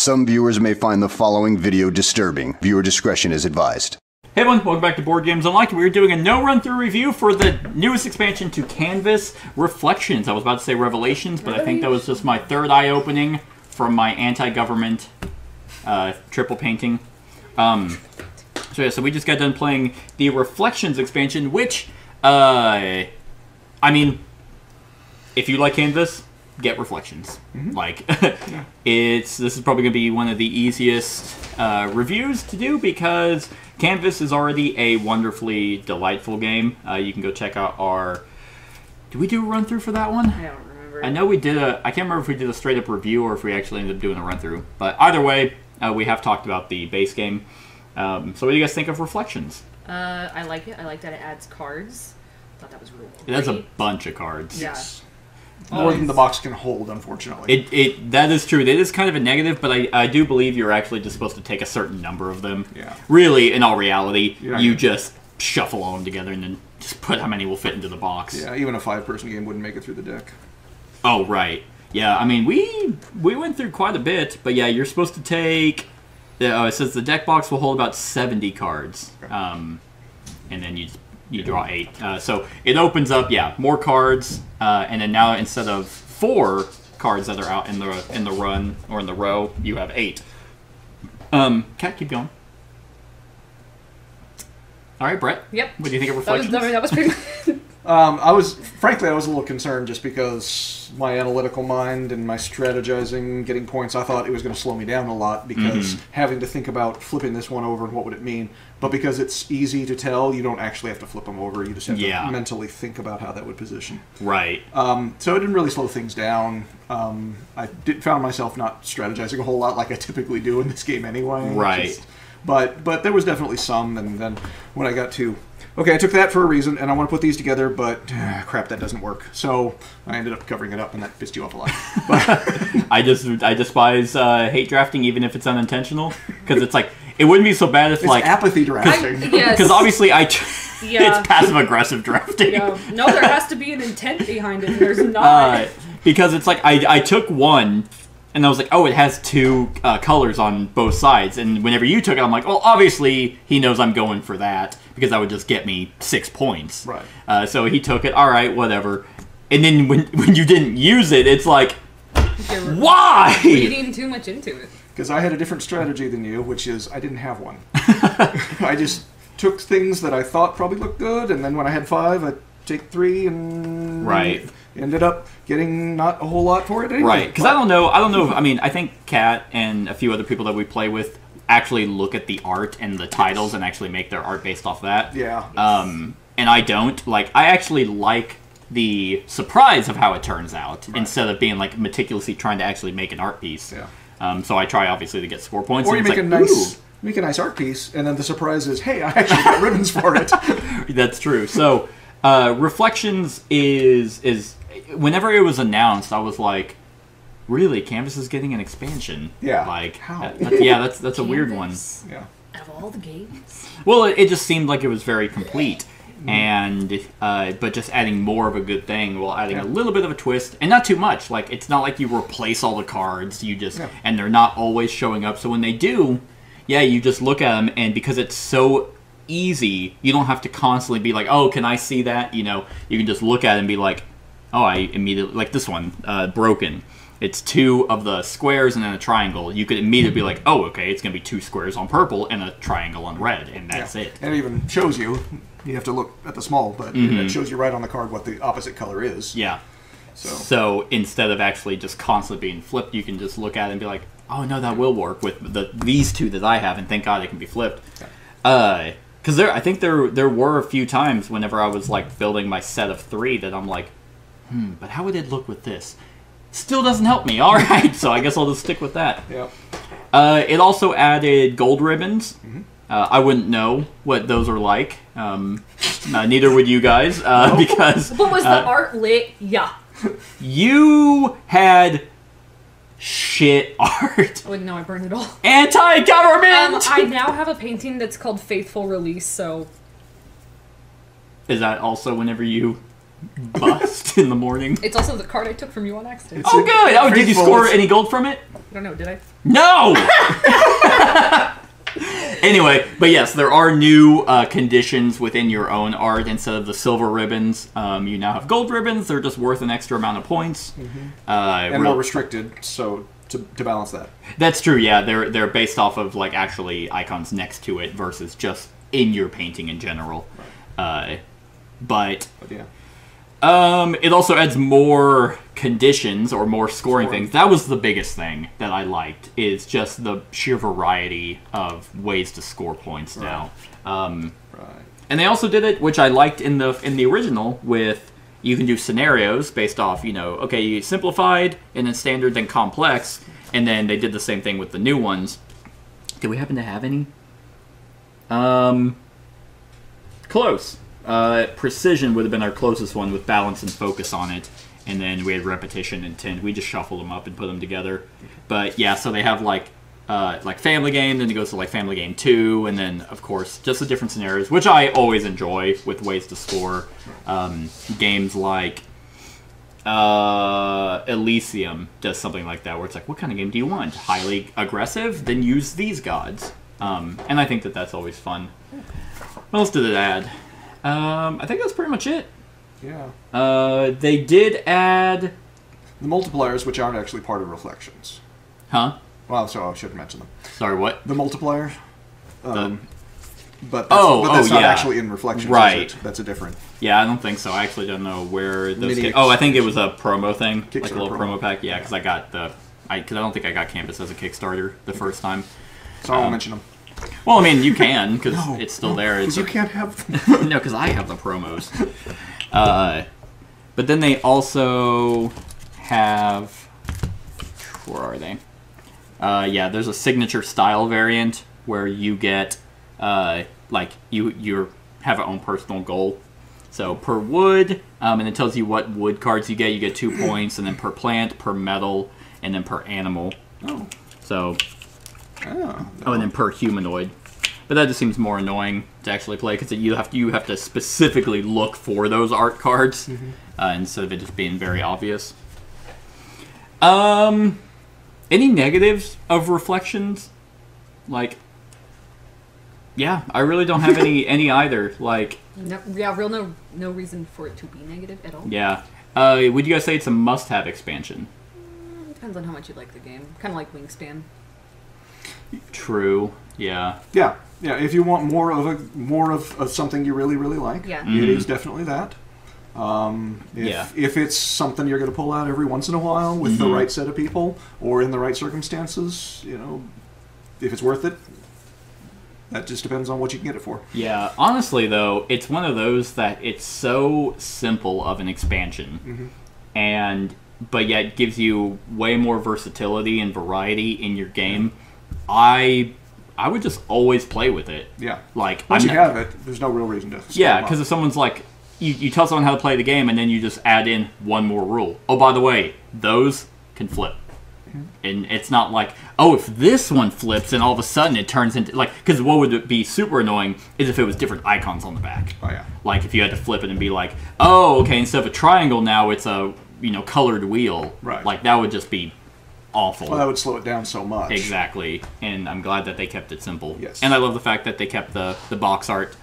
Some viewers may find the following video disturbing. Viewer discretion is advised. Hey everyone, welcome back to Board Games Unlocked. We're doing a no-run-through review for the newest expansion to Canvas, Reflections. I was about to say Revelations, but I think that was just my third eye-opening from my anti-government triple painting. So we just got done playing the Reflections expansion, which, I mean, if you like Canvas, get Reflections. Like, this is probably going to be one of the easiest reviews to do because Canvas is already a wonderfully delightful game. You can go check out our... Did we do a run-through for that one? I don't remember. I know we did a... I can't remember if we did a straight-up review or if we actually ended up doing a run-through. But either way, we have talked about the base game. So what do you guys think of Reflections? I like it. I like that it adds cards. I thought that was really It has a bunch of cards. Yeah. More than the box can hold, unfortunately. That is true. It is kind of a negative, but I do believe you're actually just supposed to take a certain number of them. Yeah. Really, in all reality, you just shuffle all them together and then just put how many will fit into the box. Yeah, even a 5-person game wouldn't make it through the deck. Oh, right. Yeah, I mean, we went through quite a bit, but yeah, you're supposed to take... it says the deck box will hold about 70 cards, okay. And then you draw 8. So it opens up, more cards, and then now instead of 4 cards that are out in the run or in the row, you have 8. Kat, keep going. All right, Brett. Yep. What do you think of Reflections? That was pretty. Frankly, I was a little concerned just because my analytical mind and my strategizing, getting points, I thought it was going to slow me down a lot because having to think about flipping this one over and what would it mean. But because it's easy to tell, you don't actually have to flip them over. You just have to mentally think about how that would position. Right. So it didn't really slow things down. I found myself not strategizing a whole lot like I typically do in this game anyway. Right. But there was definitely some, and then when I got to, okay, I took that for a reason, and I want to put these together, but crap, that doesn't work. So I ended up covering it up, and that pissed you off a lot. But I despise hate drafting, even if it's unintentional, because it's like it wouldn't be so bad if it's apathy drafting. Because obviously it's passive aggressive drafting. Yeah. No, there has to be an intent behind it. And there's not. Because it's like I took one. And I was like, oh, it has 2 colors on both sides. And whenever you took it, I'm like, well, obviously he knows I'm going for that because that would just get me 6 points. Right. So he took it. All right, whatever. And then when you didn't use it, it's like, why? Reading too much into it. Because I had a different strategy than you, which is I didn't have one. I just took things that I thought probably looked good, and then when I had 5, I'd take 3 and ended up getting not a whole lot for it anyway. Right, because I don't know if, I mean, I think Kat and a few other people that we play with actually look at the art and the titles and actually make their art based off that. Yeah. And I don't. Like, I actually like the surprise of how it turns out instead of being, like, meticulously trying to actually make an art piece. Yeah. So I try, obviously, to get score points. Or you make make a nice art piece, and then the surprise is, hey, I actually got ribbons for it. That's true. So, Reflections is whenever it was announced, I was like, really, Canvas is getting an expansion? Yeah. Like, how? That's a weird one. Yeah. Out of all the games. Well, it just seemed like it was very complete. And, but just adding more of a good thing while adding a little bit of a twist, and not too much. Like, it's not like you replace all the cards, you just, and they're not always showing up. So when they do, you just look at them, and because it's so easy, you don't have to constantly be like, oh, can I see that? You know, you can just look at it and be like, oh, I immediately, like this one, Broken. It's 2 of the squares and then a triangle. You could immediately be like, oh, okay, it's going to be 2 squares on purple and a triangle on red, and that's it. And it even shows you have to look at the small, but it shows you right on the card what the opposite color is. Yeah. So instead of actually just constantly being flipped, you can just look at it and be like, oh, no, that will work with these 2 that I have, and thank God it can be flipped. Yeah. Because I think there were a few times whenever I was like building my set of 3 that I'm like, but how would it look with this? Still doesn't help me. All right, so I guess I'll just stick with that. Yeah. It also added gold ribbons. I wouldn't know what those are like. Neither would you guys, because. But was the art lit? Yeah. You had shit art. Oh, no, I burned it all. Anti-government! I now have a painting that's called Faithful Release, so... Is that also whenever you bust in the morning. It's also the card I took from you on accident. Oh, good! Oh, did you score any gold from it? I don't know, did I? No! Anyway, but yes, there are new conditions within your own art. Instead of the silver ribbons, you now have gold ribbons. They're just worth an extra amount of points. And more restricted, so to balance that. That's true, yeah. They're based off of, like, actually icons next to it versus just in your painting in general. Right. But yeah. It also adds more conditions or more scoring things. That was the biggest thing that I liked, is just the sheer variety of ways to score points now. And they also did it, which I liked in the original, with you can do scenarios based off, you know, okay, you simplified, and then standard, then complex, and then they did the same thing with the new ones. Do we happen to have any? Close. Precision would have been our closest one, with balance and focus on it, and then we had repetition and tint. We just shuffled them up and put them together. But yeah, so they have like Family Game, then it goes to like Family Game 2, and then of course just the different scenarios, which I always enjoy with ways to score. Games like Elysium does something like that, where it's like, what kind of game do you want? Highly aggressive? Then use these gods. And I think that that's always fun. What else did it add? I think that's pretty much it. Yeah. They did add the multipliers, which aren't actually part of Reflections. Huh? Well, so I should mention them. Sorry, what? The multiplier. But that's not actually in Reflections. Right. That's a different. Yeah, I don't think so. I actually don't know where those. I think it was a promo thing, like a little promo pack. Yeah, because I got because I don't think I got Campus as a Kickstarter the first time. So I won't mention them. Well, I mean, you can, because it's still there. Because you can't have them. No, because I have the promos. But then they also have... Where are they? Yeah, there's a signature style variant where you get, like, you have your own personal goal. So per wood, and it tells you what wood cards you get 2 points, and then per plant, per metal, and then per animal. Oh. So... Oh, and then per humanoid. But that just seems more annoying to actually play, because you have to specifically look for those art cards instead of it just being very obvious. Any negatives of Reflections? Like, yeah, I really don't have any either. Like, no reason for it to be negative at all. Yeah. Would you guys say it's a must-have expansion? Depends on how much you like the game. Kind of like Wingspan. True. Yeah. Yeah. If you want more of something you really like, it is definitely that. If it's something you're going to pull out every once in a while with the right set of people or in the right circumstances, you know, if it's worth it, that just depends on what you can get it for. Yeah. Honestly, though, it's one of those that it's so simple of an expansion, but yet gives you way more versatility and variety in your game. I would just always play with it. Yeah. Like, once you have it, there's no real reason to. Yeah, because if someone's like, you tell someone how to play the game, and then you just add in one more rule. Oh, by the way, those can flip. And it's not like, oh, if this one flips, and all of a sudden it turns into, like, because what would be super annoying is if it was different icons on the back. Oh, yeah. Like, if you had to flip it and be like, oh, okay, instead of a triangle now, it's a, colored wheel. Right. Like, that would just be awful. Well, that would slow it down so much. Exactly, and I'm glad that they kept it simple. Yes. And I love the fact that they kept the box art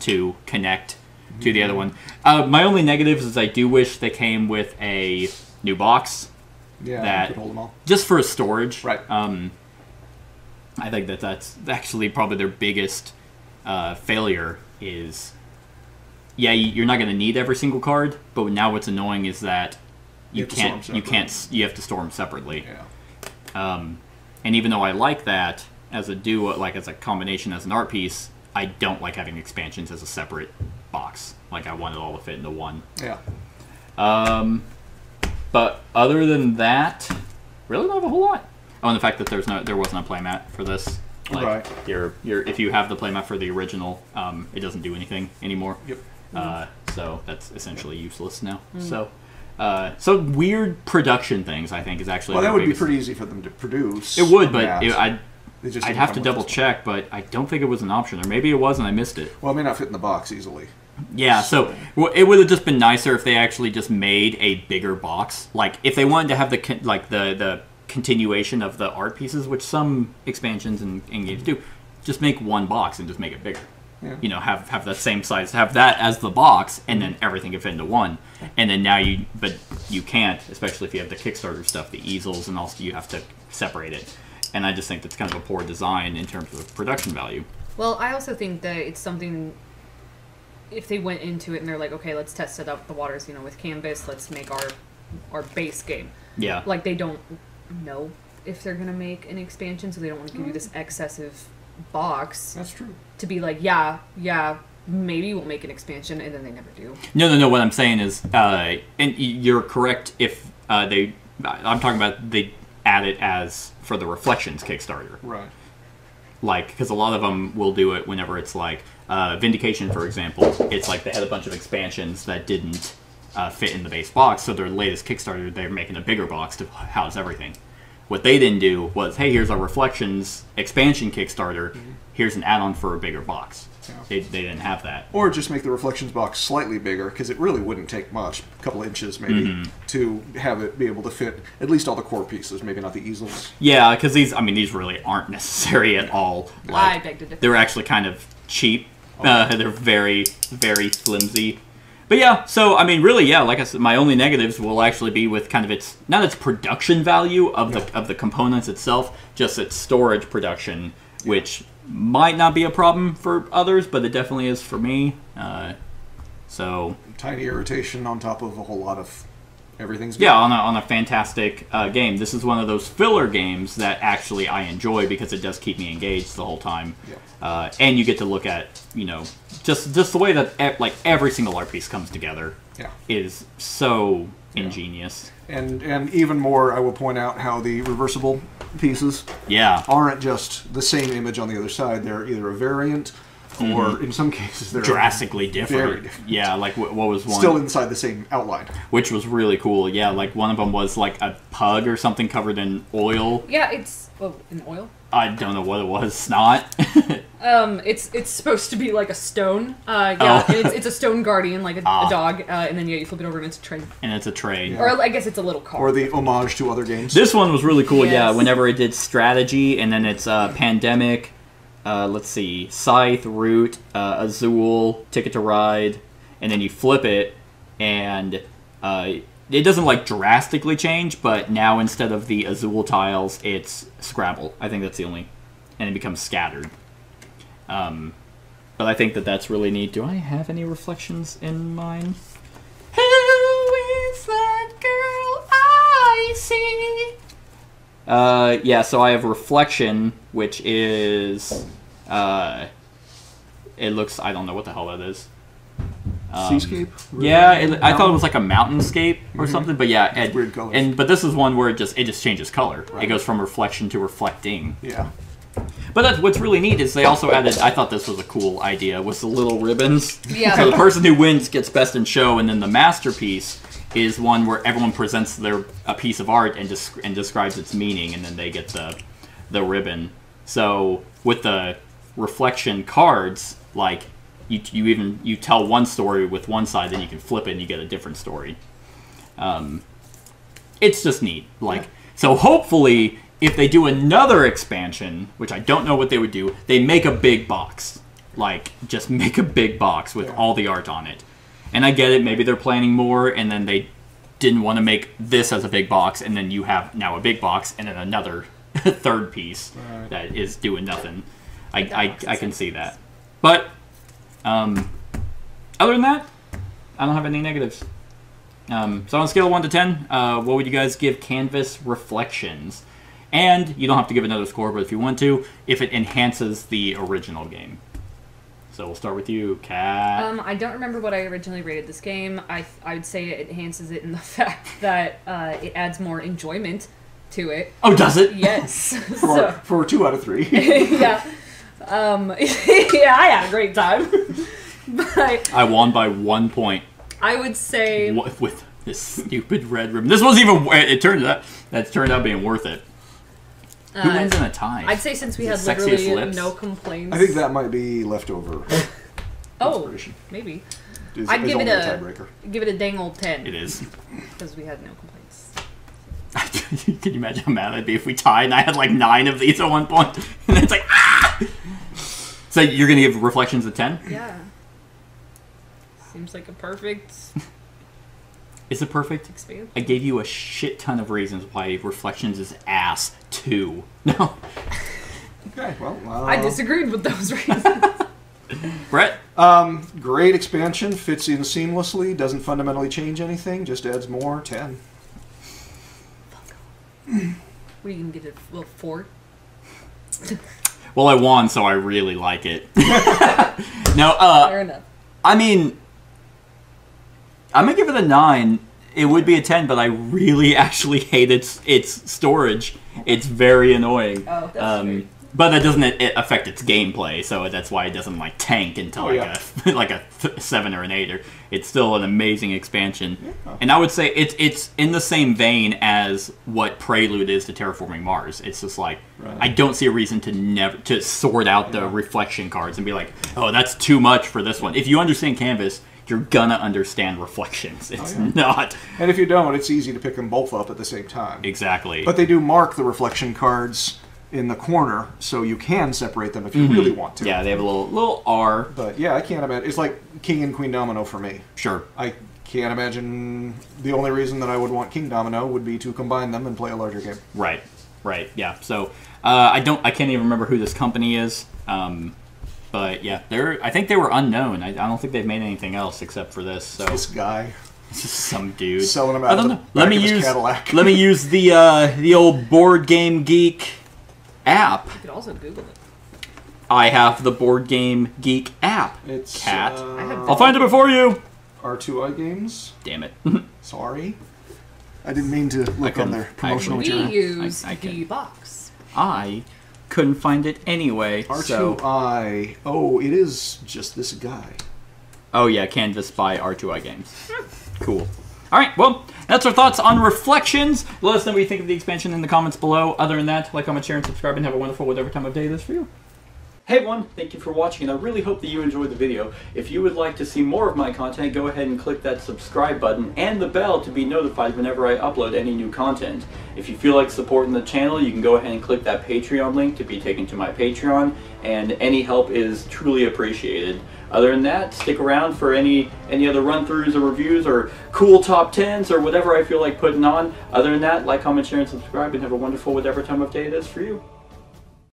to connect to the other one. My only negatives is I do wish they came with a new box. Yeah, that could hold them all. Just for storage. Right. I think that's actually probably their biggest failure is, yeah, you're not going to need every single card, but now what's annoying is that you have to store them separately. Yeah. And even though I like that as a duo, like as a combination as an art piece, I don't like having expansions as a separate box. Like, I want it all to fit into one. Yeah. But other than that, really don't have a whole lot. Oh, and the fact that there wasn't a playmat for this. Like, right. If you have the playmat for the original, it doesn't do anything anymore. Yep. So that's essentially useless now. So weird production things, I think, is actually. Well, that would be pretty easy for them to produce. It would, but I'd have to come double check. But I don't think it was an option, or maybe it was and I missed it. Well, it may not fit in the box easily. Yeah, so it would have just been nicer if they actually just made a bigger box. Like, if they wanted to have the continuation of the art pieces, which some expansions and games do, just make one box and just make it bigger. Yeah. You know, have the same size, have that as the box, and then everything can fit into one. And then now but you can't, especially if you have the Kickstarter stuff, the easels, and also you have to separate it. And I just think that's kind of a poor design in terms of production value. Well, I also think that it's something, if they went into it and they're like, okay, let's test it out the waters, you know, with Canvas, let's make our base game. Yeah. Like, they don't know if they're going to make an expansion, so they don't want to give you this excessive box. That's true. To be like, yeah, maybe we'll make an expansion, and then they never do. No. What I'm saying is, and you're correct if I'm talking about they add it as for the Reflections Kickstarter. Right. Like, because a lot of them will do it whenever it's like, Vindication, for example, it's like they had a bunch of expansions that didn't fit in the base box, so their latest Kickstarter, they're making a bigger box to house everything. What they didn't do was, hey, here's our Reflections expansion Kickstarter, here's an add-on for a bigger box. Yeah. They didn't have that. Or just make the Reflections box slightly bigger, because it really wouldn't take much, a couple inches maybe, to have it be able to fit at least all the core pieces, maybe not the easels. Yeah, because these really aren't necessary at all. I beg to differ. They're actually kind of cheap. They're very, very flimsy. But yeah, so, I mean, really, yeah, like I said, my only negatives will actually be with kind of not its production value of the components itself, just its storage production, which might not be a problem for others, but it definitely is for me. So Tiny irritation on top of a whole lot of everything's good. yeah, on a fantastic game. This is one of those filler games that actually I enjoy because it does keep me engaged the whole time. Yeah. And you get to look at, you know, just the way that like every single art piece comes together is so ingenious. And even more, I will point out how the reversible pieces aren't just the same image on the other side. They're either a variant or, in some cases, they're drastically different. Very different. Yeah, like what was one? Still inside the same outline. Which was really cool. Yeah, like one of them was like a pug or something covered in oil. Yeah, it's in oil. I don't know what it was. Snot. It's supposed to be like a stone. And it's a stone guardian, like a dog. And then you flip it over and it's a train. And it's a train. Yeah. Or I guess it's a little car. Or the homage to other games. This one was really cool. Yes. Yeah, whenever it did strategy, and then it's Pandemic. Let's see, Scythe, Root, Azul, Ticket to Ride, and then you flip it, and it doesn't like drastically change, but now instead of the Azul tiles, it's Scrabble. I think that's the only, and it becomes scattered. But I think that's really neat. Do I have any reflections in mine? Who is that girl I see? Yeah, so I have Reflection, which is, it looks, I don't know what the hell that is. Seascape? Yeah, I thought it was like a mountainscape or something, but yeah. Weird colors. But this is one where it just changes color. Right. It goes from reflection to reflecting. Yeah. But what's really neat is they also added, I thought this was a cool idea, was the little ribbons. Yeah. So the person who wins gets best in show, and then the masterpiece is one where everyone presents a piece of art and describes its meaning, and then they get the ribbon. So with the reflection cards, like you tell one story with one side, then you can flip it and you get a different story. It's just neat. So hopefully, if they do another expansion, which I don't know what they would do, they make a big box. Like, just make a big box with all the art on it. And I get it, maybe they're planning more, and then they didn't want to make this as a big box, and then you have now a big box, and then another third piece that is doing nothing. I can see that. But, other than that, I don't have any negatives. So on a scale of 1 to 10, what would you guys give Canvas Reflections? And you don't have to give another score, but if you want to, if it enhances the original game. So we'll start with you, Kat. I don't remember what I originally rated this game. I would say it enhances it in the fact that it adds more enjoyment to it. Oh, does it? Yes. For 2 out of 3. Yeah. Yeah, I had a great time. But I won by 1 point. I would say with this stupid red ribbon. This wasn't even. It turned out being worth it. Who wins in a tie? I'd say since we had Sexiest literally lips? no complaints. I think that might be leftover. Oh, inspiration. maybe. I'd give it a a tiebreaker. give it a dang old 10. It is. Because we had no complaints. Can you imagine how mad I'd be if we tied and I had like 9 of these at one point? And it's like, ah! So you're going to give Reflections a 10? Yeah. Seems like a perfect Is it perfect? expansion. I gave you a shit ton of reasons why Reflections is ass, too. No. Okay, well, I disagreed with those reasons. Brett? Great expansion, fits in seamlessly, doesn't fundamentally change anything, just adds more. 10. What are you going to give it? Well, 4? Well, I won, so I really like it. No, Fair enough. I mean, I'm going to give it a 9. It would be a 10, but I really actually hate its storage. It's very annoying. Oh, that's great. But that doesn't affect its gameplay, so that's why it doesn't like tank into like a 7 or an 8. Or it's still an amazing expansion, and I would say it's in the same vein as what Prelude is to Terraforming Mars. It's just like I don't see a reason to sort out the reflection cards and be like, oh, that's too much for this one. If you understand Canvas, you're gonna understand Reflections. It's not. And if you don't, it's easy to pick them both up at the same time. Exactly. But they do mark the reflection cards in the corner, so you can separate them if you really want to. Yeah, they have a little R. But yeah, I can't imagine. It's like King and Queen Domino for me. Sure. I can't imagine the only reason that I would want King Domino would be to combine them and play a larger game. Right. Yeah. So I can't even remember who this company is. But yeah, I think they were unknown. I don't think they've made anything else except for this. So This guy it's just some dude selling them out of the back Let me of his use Cadillac. let me use the old Board Game Geek app. You could also Google it. I have the Board Game Geek app. It's Cat. have I'll find it before you. R2I Games. Damn it. Sorry, I didn't mean to look on their promotional We material. use I the box. I couldn't find it anyway. So. R2I. Oh, it is just this guy. Oh yeah, Canvas by R2I Games. Cool. Alright, well, that's our thoughts on Reflections. Let us know what you think of the expansion in the comments below. Other than that, like, comment, share, and subscribe, and have a wonderful whatever time of day it is for you. Hey everyone, thank you for watching, and I really hope that you enjoyed the video. If you would like to see more of my content, go ahead and click that subscribe button and the bell to be notified whenever I upload any new content. If you feel like supporting the channel, you can go ahead and click that Patreon link to be taken to my Patreon, and any help is truly appreciated. Other than that, stick around for any other run-throughs or reviews or cool top 10s or whatever I feel like putting on. Other than that, like, comment, share, and subscribe, and have a wonderful whatever time of day it is for you.